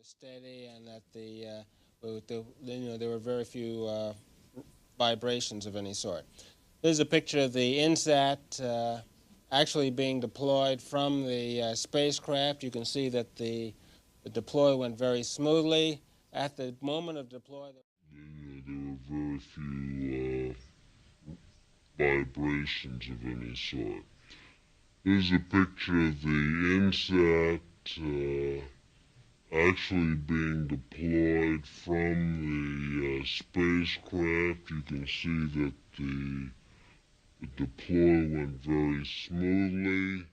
was steady and that there were very few vibrations of any sort. This is a picture of the INSAT actually being deployed from the spacecraft. You can see that the deploy went very smoothly. At the moment of deploy, there were very few vibrations of any sort. This is a picture of the INSAT actually being deployed from the spacecraft. You can see that the deploy went very smoothly.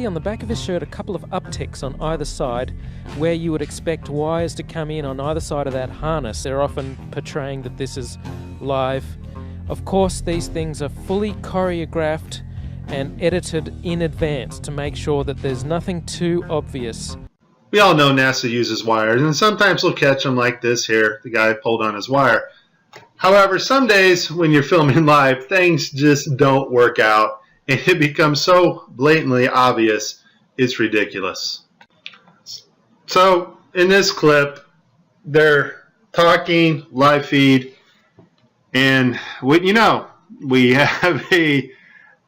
On the back of his shirt a couple of upticks on either side where you would expect wires to come in on either side of that harness. They're often portraying that this is live. Of course, these things are fully choreographed and edited in advance to make sure that there's nothing too obvious. We all know NASA uses wires, and sometimes we'll catch them like this here. The guy pulled on his wire. However, some days when you're filming live, things just don't work out. And it becomes so blatantly obvious, it's ridiculous. So in this clip, they're talking live feed, and we have a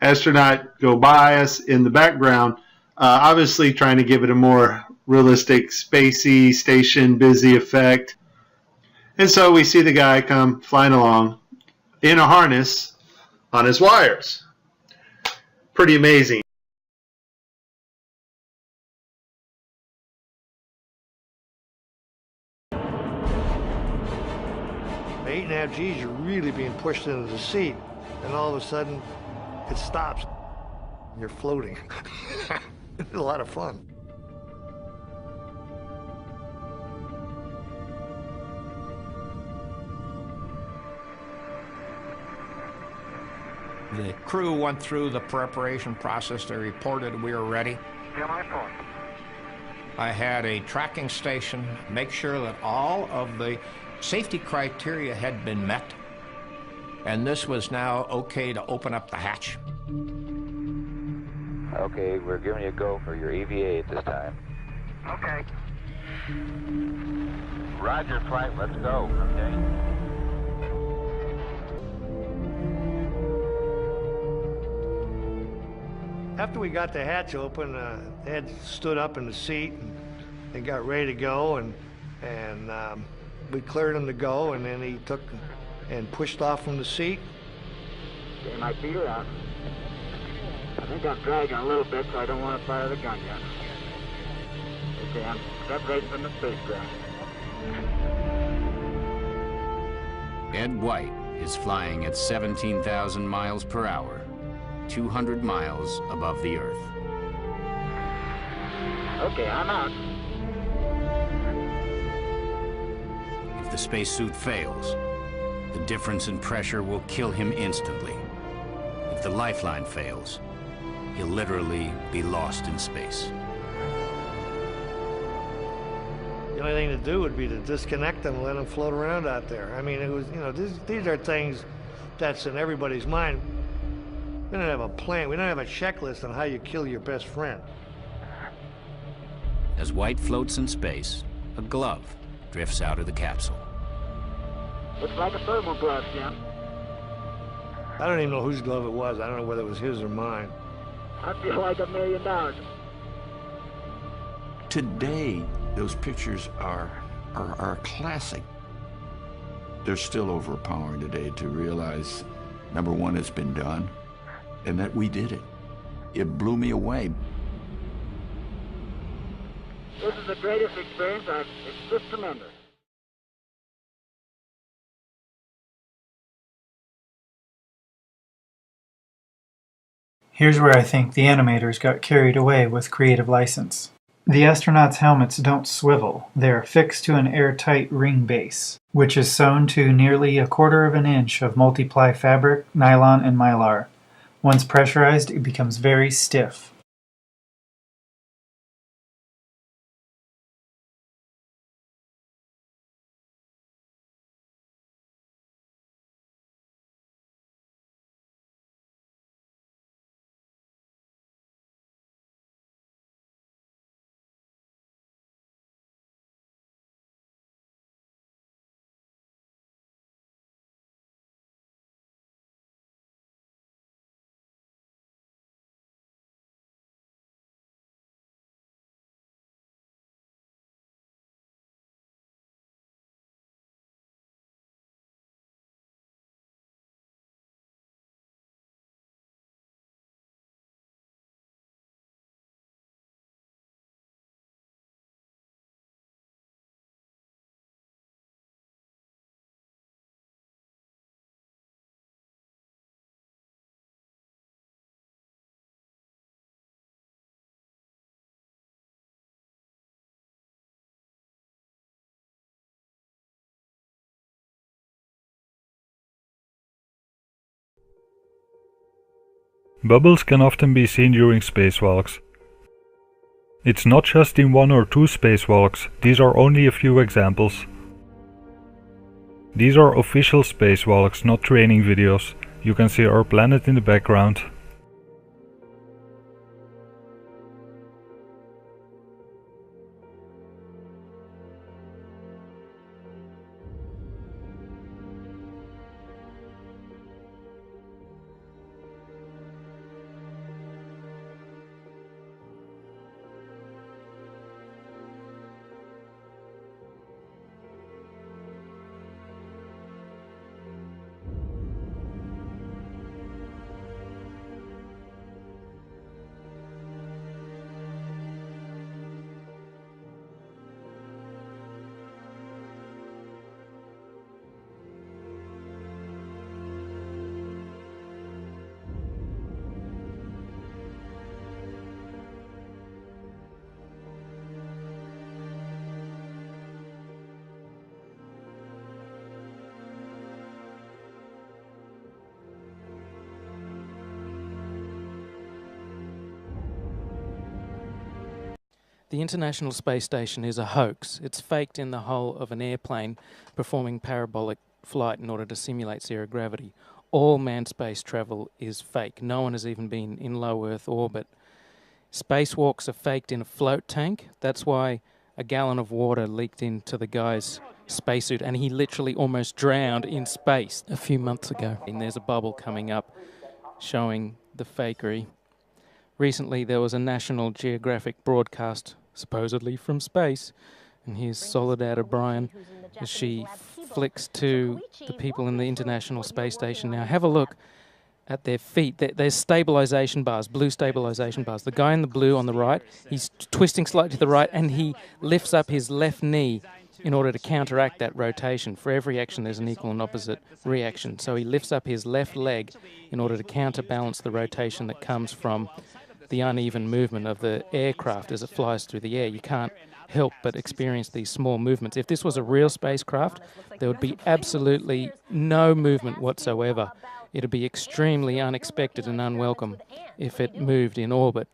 astronaut go by us in the background, obviously trying to give it a more realistic, spacey, station busy effect. And so we see the guy come flying along in a harness on his wires. Pretty amazing. The 8.5 Gs, you're really being pushed into the seat, and all of a sudden it stops. You're floating. It's a lot of fun. The crew went through the preparation process. They reported we were ready. Yeah, my phone. I had a tracking station make sure that all of the safety criteria had been met, and this was now okay to open up the hatch. Okay, we're giving you a go for your EVA at this time. Okay. Roger, flight, let's go. Okay. After we got the hatch open, Ed stood up in the seat and they got ready to go, and we cleared him to go, and then he took and pushed off from the seat. Okay, my feet are out. I think I'm dragging a little bit, so I don't want to fire the gun yet. Okay, I'm separated from the spacecraft. Ed White is flying at 17,000 miles per hour, 200 miles above the Earth. Okay, I'm out. If the spacesuit fails, the difference in pressure will kill him instantly. If the lifeline fails, he'll literally be lost in space. The only thing to do would be to disconnect them and let them float around out there. I mean, it was, you know, these are things that's in everybody's mind. We don't have a plan. We don't have a checklist on how you kill your best friend. As White floats in space, a glove drifts out of the capsule. Looks like a thermal glove, Jim. I don't even know whose glove it was. I don't know whether it was his or mine. I feel like $1 million. Today, those pictures are a classic. They're still overpowering today to realize, number one, it's been done, and that we did it. It blew me away. This is the greatest experience. It's just tremendous. Here's where I think the animators got carried away with creative license. The astronauts' helmets don't swivel. They are fixed to an airtight ring base, which is sewn to nearly 1/4 of an inch of multi-ply fabric, nylon, and mylar. Once pressurized, it becomes very stiff. Bubbles can often be seen during spacewalks. It's not just in 1 or 2 spacewalks, these are only a few examples. These are official spacewalks, not training videos. You can see our planet in the background. The International Space Station is a hoax. It's faked in the hull of an airplane performing parabolic flight in order to simulate zero gravity. All manned space travel is fake. No one has even been in low Earth orbit. Spacewalks are faked in a float tank. That's why a gallon of water leaked into the guy's spacesuit and he literally almost drowned in space a few months ago. And there's a bubble coming up showing the fakery. Recently there was a National Geographic broadcast supposedly from space, and here's Soledad O'Brien as she flicks to the people in the International Space Station. Now have a look at their feet. There's stabilization bars, blue stabilization bars. The guy in the blue on the right, he's twisting slightly to the right and he lifts up his left knee in order to counteract that rotation. For every action there's an equal and opposite reaction. So he lifts up his left leg in order to counterbalance the rotation that comes from the uneven movement of the aircraft as it flies through the air. You can't help but experience these small movements. If this was a real spacecraft, there would be absolutely no movement whatsoever. It would be extremely unexpected and unwelcome if it moved in orbit.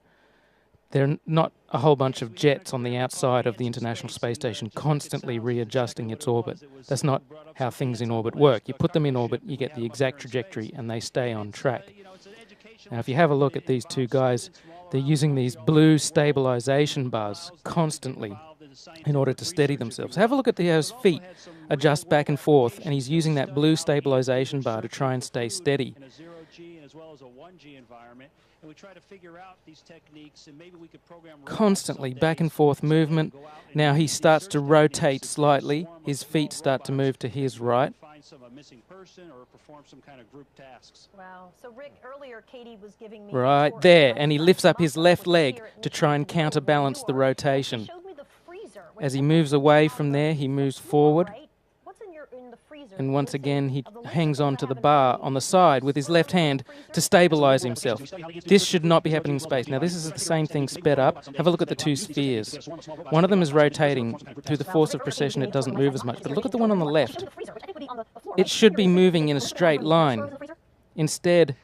There are not a whole bunch of jets on the outside of the International Space Station constantly readjusting its orbit. That's not how things in orbit work. You put them in orbit, you get the exact trajectory, and they stay on track. Now, if you have a look at these two guys, they're using these blue stabilization bars constantly in order to steady themselves. Have a look at his feet adjust back and forth, and he's using that blue stabilization bar to try and stay steady. Constantly back and forth movement. Now he starts to rotate slightly. His feet start to move to his right. Wow. So Rick, earlier Katie was giving me right there, and he lifts up his left leg to try and counterbalance the rotation. As he moves away from there, he moves forward. And once again, he hangs on to the bar on the side with his left hand to stabilize himself. This should not be happening in space. Now, this is the same thing sped up. Have a look at the two spheres. One of them is rotating. Through the force of precession, it doesn't move as much. But look at the one on the left. It should be moving in a straight line. Instead,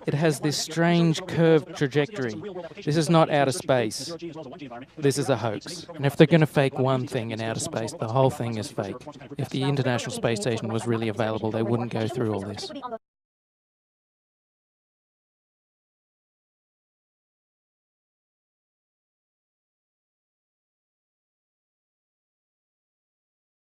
it has this strange curved trajectory. This is not outer space. This is a hoax. And if they're going to fake one thing in outer space, the whole thing is fake. If the International Space Station was really available, they wouldn't go through all this.